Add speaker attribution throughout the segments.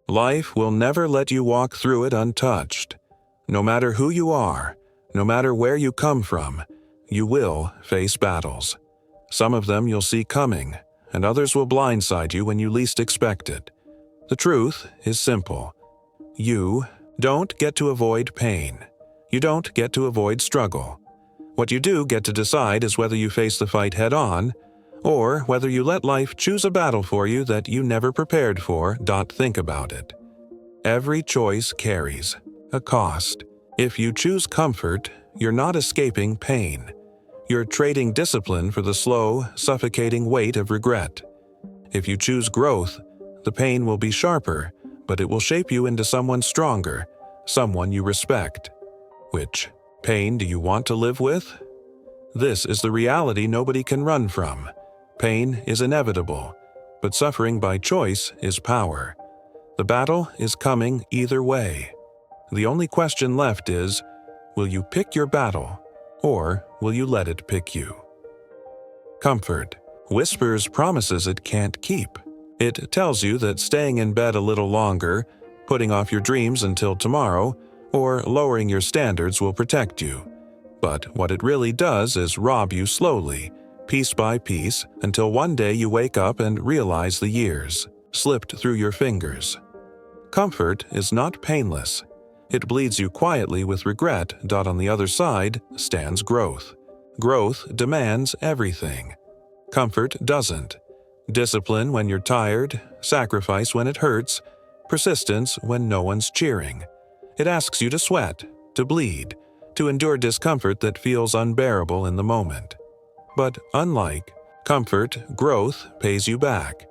Speaker 1: Life will never let you walk through it untouched. No matter who you are, no matter where you come from, you will face battles. Some of them you'll see coming, and others will blindside you when you least expect it. The truth is simple. You don't get to avoid pain. You don't get to avoid struggle. What you do get to decide is whether you face the fight head-on, or whether you let life choose a battle for you that you never prepared for. Think about it. Every choice carries a cost. If you choose comfort, you're not escaping pain. You're trading discipline for the slow, suffocating weight of regret. If you choose growth, the pain will be sharper, but it will shape you into someone stronger, someone you respect. Which pain do you want to live with? This is the reality nobody can run from. Pain is inevitable, but suffering by choice is power. The battle is coming either way. The only question left is, will you pick your battle, or will you let it pick you? Comfort whispers promises it can't keep. It tells you that staying in bed a little longer, putting off your dreams until tomorrow, or lowering your standards will protect you. But what it really does is rob you slowly, piece by piece, until one day you wake up and realize the years slipped through your fingers. Comfort is not painless. It bleeds you quietly with regret. On the other side stands growth. Growth demands everything. Comfort doesn't. Discipline when you're tired, sacrifice when it hurts, persistence when no one's cheering. It asks you to sweat, to bleed, to endure discomfort that feels unbearable in the moment. But unlike comfort, growth pays you back.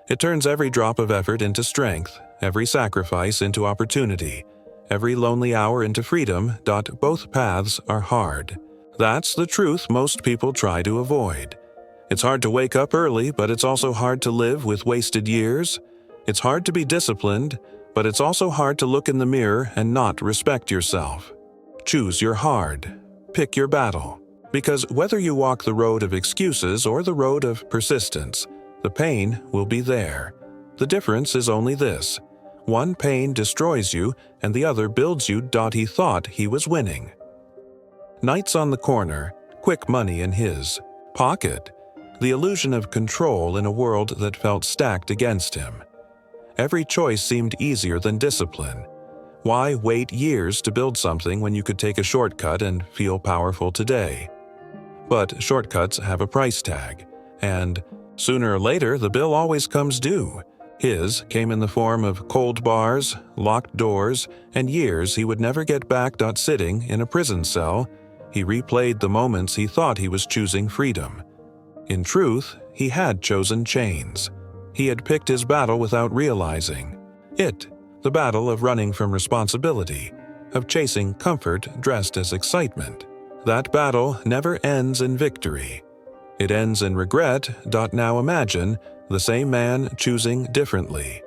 Speaker 1: It turns every drop of effort into strength, every sacrifice into opportunity, every lonely hour into freedom. Both paths are hard. That's the truth most people try to avoid. It's hard to wake up early, but it's also hard to live with wasted years. It's hard to be disciplined, but it's also hard to look in the mirror and not respect yourself. Choose your hard. Pick your battle. Because whether you walk the road of excuses or the road of persistence, the pain will be there. The difference is only this. One pain destroys you, and the other builds you. He thought he was winning. Nights on the corner, quick money in his pocket. The illusion of control in a world that felt stacked against him. Every choice seemed easier than discipline. Why wait years to build something when you could take a shortcut and feel powerful today? But shortcuts have a price tag, and sooner or later the bill always comes due. His came in the form of cold bars, locked doors, and years he would never get back. Sitting in a prison cell, he replayed the moments he thought he was choosing freedom. In truth, he had chosen chains. He had picked his battle without realizing it, the battle of running from responsibility, of chasing comfort dressed as excitement. That battle never ends in victory. It ends in regret. Now imagine the same man choosing differently.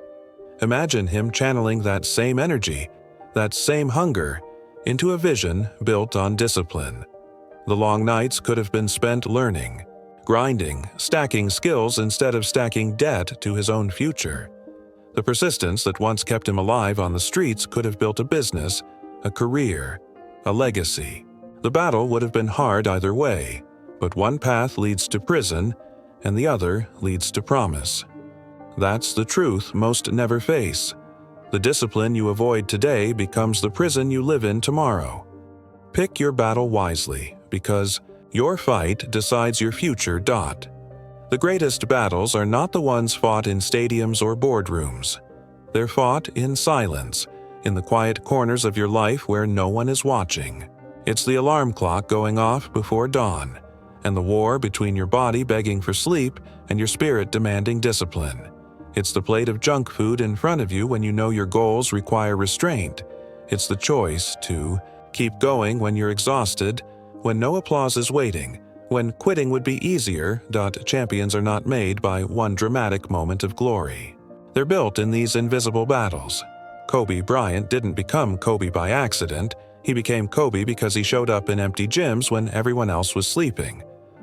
Speaker 1: Imagine him channeling that same energy, that same hunger, into a vision built on discipline. The long nights could have been spent learning, grinding, stacking skills instead of stacking debt to his own future. The persistence that once kept him alive on the streets could have built a business, a career, a legacy. The battle would have been hard either way, but one path leads to prison and the other leads to promise. That's the truth most never face. The discipline you avoid today becomes the prison you live in tomorrow. Pick your battle wisely, because your fight decides your future. The greatest battles are not the ones fought in stadiums or boardrooms. They're fought in silence, in the quiet corners of your life where no one is watching. It's the alarm clock going off before dawn, and the war between your body begging for sleep and your spirit demanding discipline. It's the plate of junk food in front of you when you know your goals require restraint. It's the choice to keep going when you're exhausted, when no applause is waiting, when quitting would be easier. Champions are not made by one dramatic moment of glory. They're built in these invisible battles. Kobe Bryant didn't become Kobe by accident. He became Kobe because he showed up in empty gyms when everyone else was sleeping.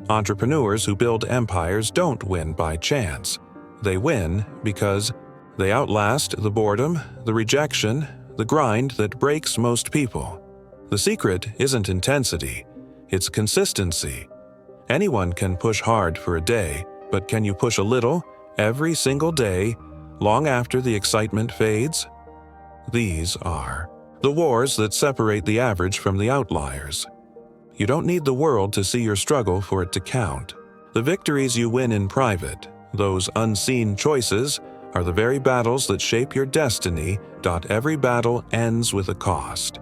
Speaker 1: Entrepreneurs who build empires don't win by chance. They win because They outlast the boredom, the rejection, the grind that breaks most people. The secret isn't intensity, it's consistency. Anyone can push hard for a day, but can you push a little, every single day, long after the excitement fades? These are the wars that separate the average from the outliers. You don't need the world to see your struggle for it to count. The victories you win in private, those unseen choices, are the very battles that shape your destiny. Every battle ends with a cost.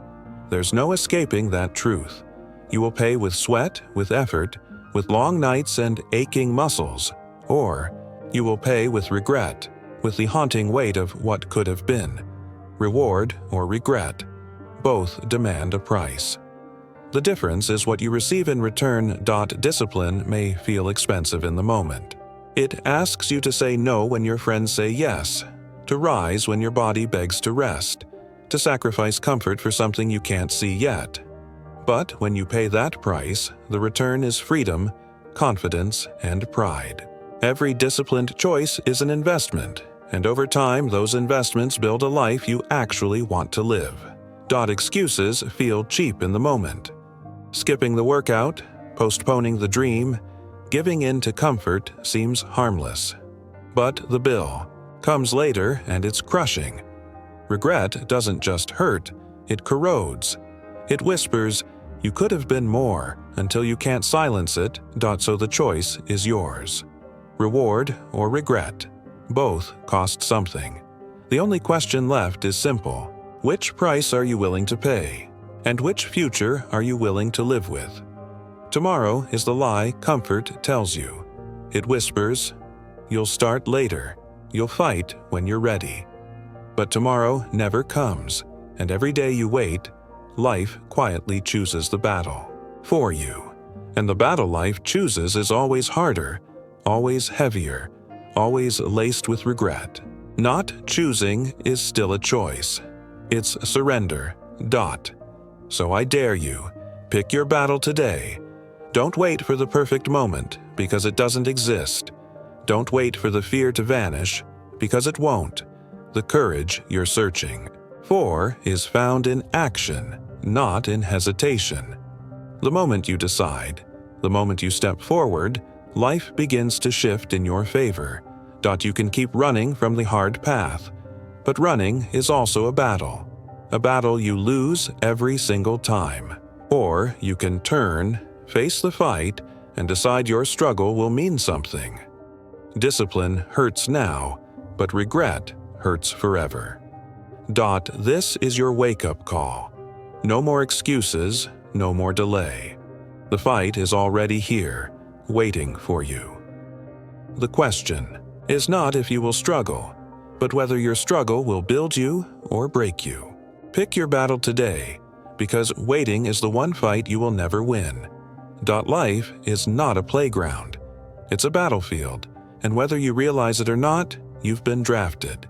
Speaker 1: There's no escaping that truth. You will pay with sweat, with effort, with long nights and aching muscles, or you will pay with regret, with the haunting weight of what could have been. Reward or regret, both demand a price. The difference is what you receive in return. Discipline may feel expensive in the moment. It asks you to say no when your friends say yes, to rise when your body begs to rest, to sacrifice comfort for something you can't see yet. But when you pay that price, the return is freedom, confidence, and pride. Every disciplined choice is an investment, and over time those investments build a life you actually want to live. Excuses feel cheap in the moment. Skipping the workout, postponing the dream, giving in to comfort seems harmless. But the bill comes later and it's crushing. Regret doesn't just hurt, it corrodes. It whispers, "You could have been more," until you can't silence it. So the choice is yours. Reward or regret, both cost something. The only question left is simple. Which price are you willing to pay? And which future are you willing to live with? Tomorrow is the lie comfort tells you. It whispers, "You'll start later. You'll fight when you're ready." But tomorrow never comes, and every day you wait, life quietly chooses the battle for you. And the battle life chooses is always harder, always heavier, always laced with regret. Not choosing is still a choice. It's surrender. So I dare you, pick your battle today. Don't wait for the perfect moment, because it doesn't exist. Don't wait for the fear to vanish, because it won't. The courage you're searching for is found in action, not in hesitation. The moment you decide, the moment you step forward, life begins to shift in your favor. You can keep running from the hard path, but running is also a battle you lose every single time. Or you can turn, face the fight, and decide your struggle will mean something. Discipline hurts now, but regret hurts forever. This is your wake-up call. No more excuses, no more delay. The fight is already here, waiting for you. The question is not if you will struggle, but whether your struggle will build you or break you. Pick your battle today, because waiting is the one fight you will never win. Life is not a playground. It's a battlefield, and whether you realize it or not, you've been drafted.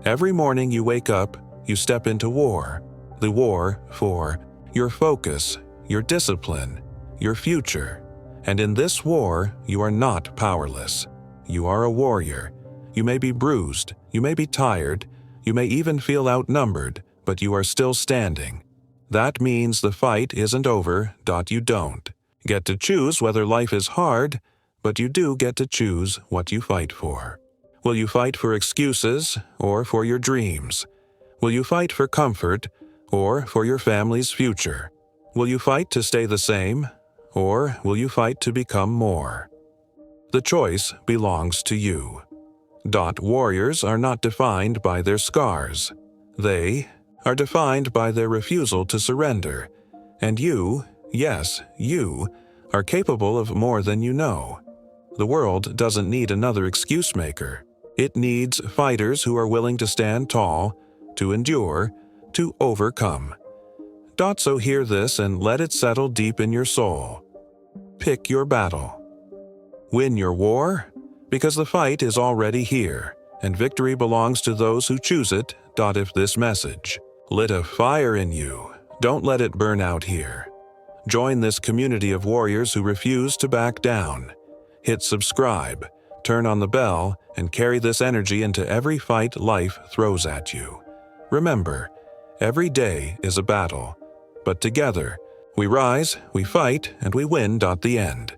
Speaker 1: Every morning you wake up, you step into war. The war for your focus, your discipline, your future. And in this war, you are not powerless. You are a warrior. You may be bruised, you may be tired, you may even feel outnumbered, but you are still standing. That means the fight isn't over. You don't get to choose whether life is hard, but you do get to choose what you fight for. Will you fight for excuses or for your dreams? Will you fight for comfort or for your family's future? Will you fight to stay the same or will you fight to become more? The choice belongs to you. Warriors are not defined by their scars. They are defined by their refusal to surrender. And you, yes, you, are capable of more than you know. The world doesn't need another excuse maker. It needs fighters who are willing to stand tall, to endure, to overcome. So hear this and let it settle deep in your soul. Pick your battle. Win your war, because the fight is already here, and victory belongs to those who choose it. If this message lit a fire in you, don't let it burn out here. Join this community of warriors who refuse to back down. Hit subscribe, turn on the bell, and carry this energy into every fight life throws at you. Remember, every day is a battle, but together, we rise, we fight, and we win. The end.